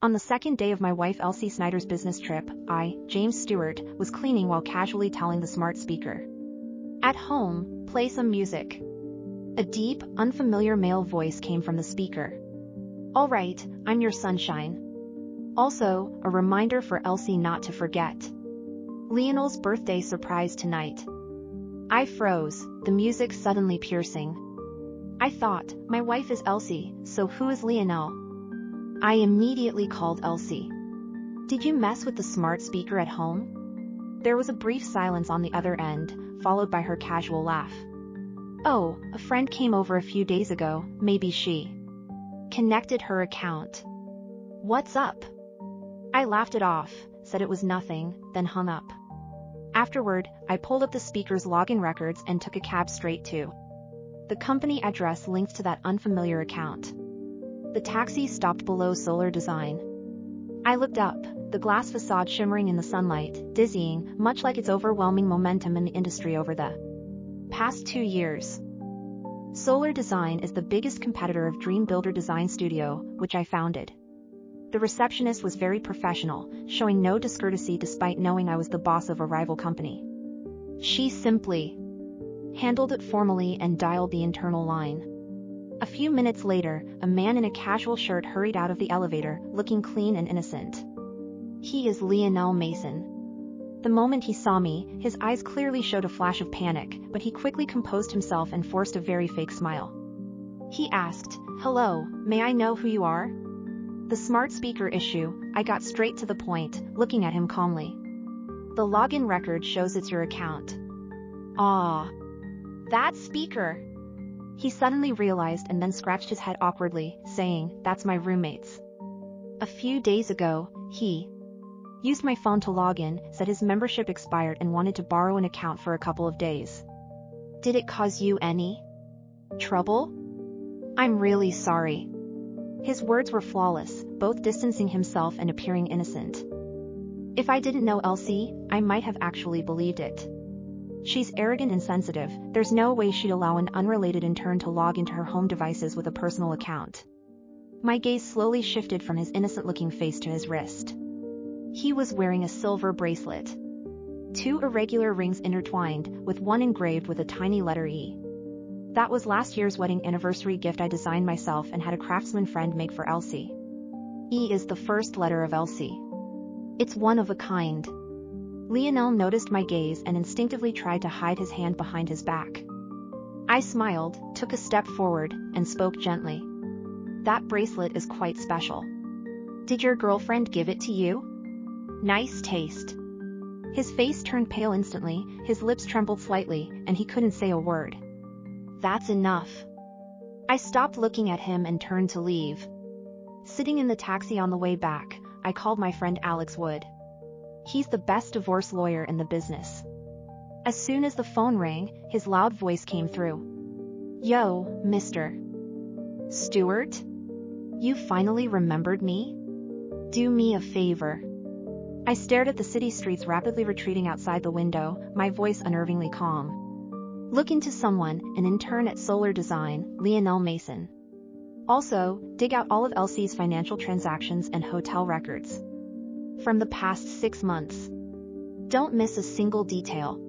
On the second day of my wife Elsie Snyder's business trip, I, James Stewart, was cleaning while casually telling the smart speaker. At home, play some music. A deep, unfamiliar male voice came from the speaker. All right, I'm your sunshine. Also, a reminder for Elsie not to forget. Leonel's birthday surprise tonight. I froze, the music suddenly piercing. I thought, my wife is Elsie, so who is Leonel? I immediately called Elsie. Did you mess with the smart speaker at home? There was a brief silence on the other end, followed by her casual laugh. Oh, a friend came over a few days ago, maybe she connected her account. What's up? I laughed it off, said it was nothing, then hung up. Afterward, I pulled up the speaker's login records and took a cab straight to the company address linked to that unfamiliar account. The taxi stopped below Solar Design. I looked up, the glass facade shimmering in the sunlight, dizzying, much like its overwhelming momentum in the industry over the past 2 years. Solar Design is the biggest competitor of Dream Builder Design Studio, which I founded. The receptionist was very professional, showing no discourtesy despite knowing I was the boss of a rival company. She simply handled it formally and dialed the internal line. A few minutes later, a man in a casual shirt hurried out of the elevator, looking clean and innocent. He is Leonel Mason. The moment he saw me, his eyes clearly showed a flash of panic, but he quickly composed himself and forced a very fake smile. He asked, "Hello, may I know who you are?" The smart speaker issue, I got straight to the point, looking at him calmly. The login record shows it's your account. Ah, that speaker. He suddenly realized and then scratched his head awkwardly, saying, "That's my roommate's. A few days ago, he used my phone to log in, said his membership expired and wanted to borrow an account for a couple of days. Did it cause you any trouble? I'm really sorry." His words were flawless, both distancing himself and appearing innocent. If I didn't know Elsie, I might have actually believed it. She's arrogant and sensitive, there's no way she'd allow an unrelated intern to log into her home devices with a personal account. My gaze slowly shifted from his innocent-looking face to his wrist. He was wearing a silver bracelet. 2 irregular rings intertwined, with one engraved with a tiny letter E. That was last year's wedding anniversary gift I designed myself and had a craftsman friend make for Elsie. E is the first letter of Elsie. It's one of a kind. Leonel noticed my gaze and instinctively tried to hide his hand behind his back. I smiled, took a step forward, and spoke gently. That bracelet is quite special. Did your girlfriend give it to you? Nice taste. His face turned pale instantly, his lips trembled slightly, and he couldn't say a word. That's enough. I stopped looking at him and turned to leave. Sitting in the taxi on the way back, I called my friend Alex Wood. He's the best divorce lawyer in the business. As soon as the phone rang, his loud voice came through. Yo, Mr. Stewart? You finally remembered me? Do me a favor. I stared at the city streets rapidly retreating outside the window, my voice unnervingly calm. Look into someone, an intern at Solar Design, Leonel Mason. Also, dig out all of Elsie's financial transactions and hotel records from the past 6 months. Don't miss a single detail.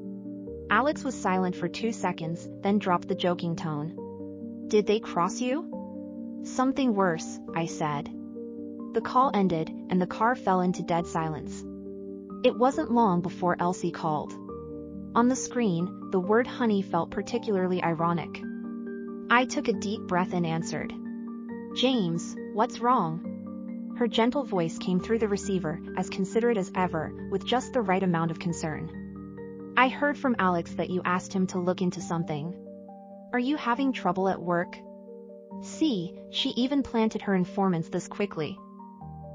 Alex was silent for 2 seconds, then dropped the joking tone. Did they cross you? Something worse, I said. The call ended, and the car fell into dead silence. It wasn't long before Elsie called. On the screen, the word honey felt particularly ironic. I took a deep breath and answered. James, what's wrong? Her gentle voice came through the receiver, as considerate as ever, with just the right amount of concern. I heard from Alex that you asked him to look into something. Are you having trouble at work? See, she even planted her informants this quickly.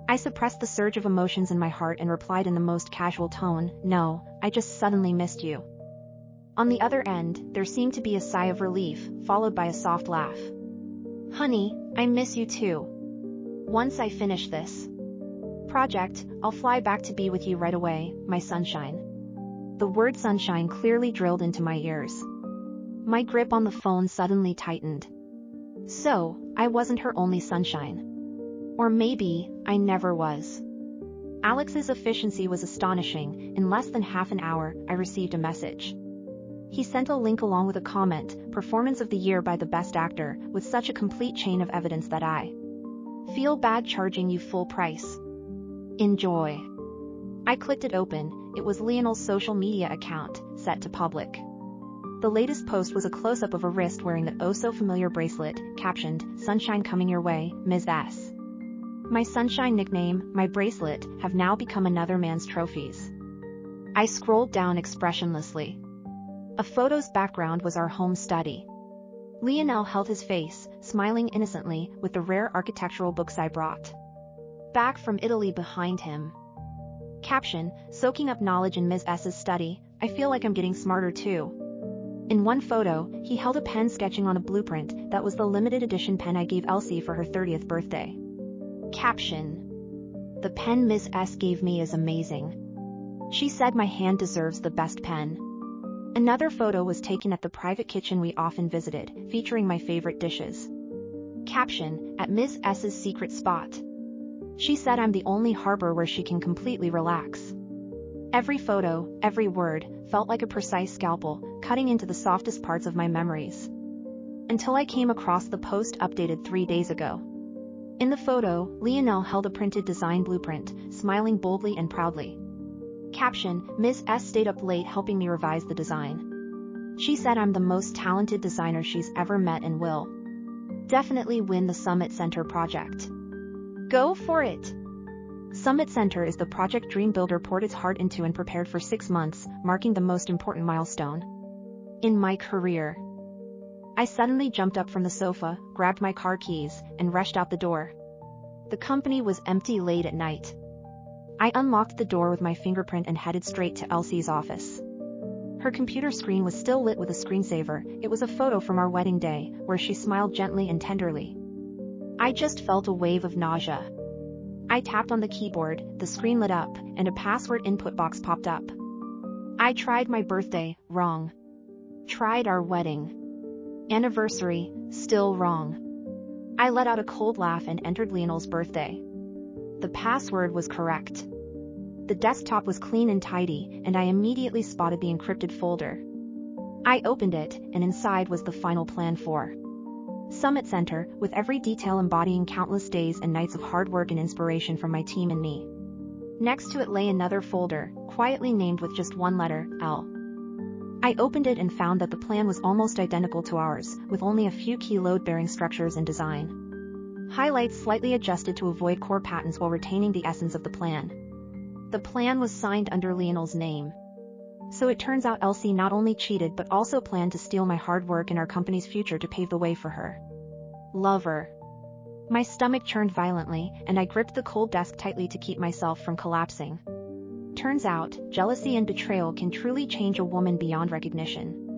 I suppressed the surge of emotions in my heart and replied in the most casual tone, no, I just suddenly missed you. On the other end, there seemed to be a sigh of relief, followed by a soft laugh. Honey, I miss you too. Once I finish this project, I'll fly back to be with you right away, my sunshine. The word sunshine clearly drilled into my ears. My grip on the phone suddenly tightened. So, I wasn't her only sunshine. Or maybe I never was. Alex's efficiency was astonishing. In less than half an hour, I received a message. He sent a link along with a comment, "Performance of the Year by the Best Actor," with such a complete chain of evidence that I feel bad charging you full price. Enjoy. I clicked it open. It was Leonel's social media account, set to public. The latest post was a close-up of a wrist wearing the oh-so-familiar bracelet, captioned, "Sunshine coming your way, Ms. S." My Sunshine nickname, my bracelet, have now become another man's trophies. I scrolled down expressionlessly. A photo's background was our home study. Leonel held his face, smiling innocently, with the rare architectural books I brought back from Italy behind him. Caption, "Soaking up knowledge in Ms. S's study, I feel like I'm getting smarter too." In one photo, he held a pen sketching on a blueprint that was the limited edition pen I gave Elsie for her 30th birthday. Caption, "The pen Ms. S gave me is amazing. She said my hand deserves the best pen." Another photo was taken at the private kitchen we often visited, featuring my favorite dishes. Caption, "At Ms. S's secret spot. She said I'm the only harbor where she can completely relax." Every photo, every word, felt like a precise scalpel, cutting into the softest parts of my memories. Until I came across the post updated 3 days ago. In the photo, Leonel held a printed design blueprint, smiling boldly and proudly. Caption, "Ms. S stayed up late helping me revise the design. She said I'm the most talented designer she's ever met and will definitely win the Summit Center project. Go for it!" Summit Center is the project Dream Builder poured its heart into and prepared for 6 months, marking the most important milestone in my career. I suddenly jumped up from the sofa, grabbed my car keys, and rushed out the door. The company was empty late at night. I unlocked the door with my fingerprint and headed straight to Elsie's office. Her computer screen was still lit with a screensaver. It was a photo from our wedding day, where she smiled gently and tenderly. I just felt a wave of nausea. I tapped on the keyboard, the screen lit up, and a password input box popped up. I tried my birthday, wrong. Tried our wedding anniversary, still wrong. I let out a cold laugh and entered Leonel's birthday. The password was correct. The desktop was clean and tidy, and I immediately spotted the encrypted folder. I opened it, and inside was the final plan for Summit Center, with every detail embodying countless days and nights of hard work and inspiration from my team and me. Next to it lay another folder, quietly named with just one letter, L. I opened it and found that the plan was almost identical to ours, with only a few key load-bearing structures and design highlights slightly adjusted to avoid core patterns while retaining the essence of the plan. The plan was signed under Leonel's name. So it turns out Elsie not only cheated but also planned to steal my hard work and our company's future to pave the way for her lover. My stomach churned violently, and I gripped the cold desk tightly to keep myself from collapsing. Turns out, jealousy and betrayal can truly change a woman beyond recognition.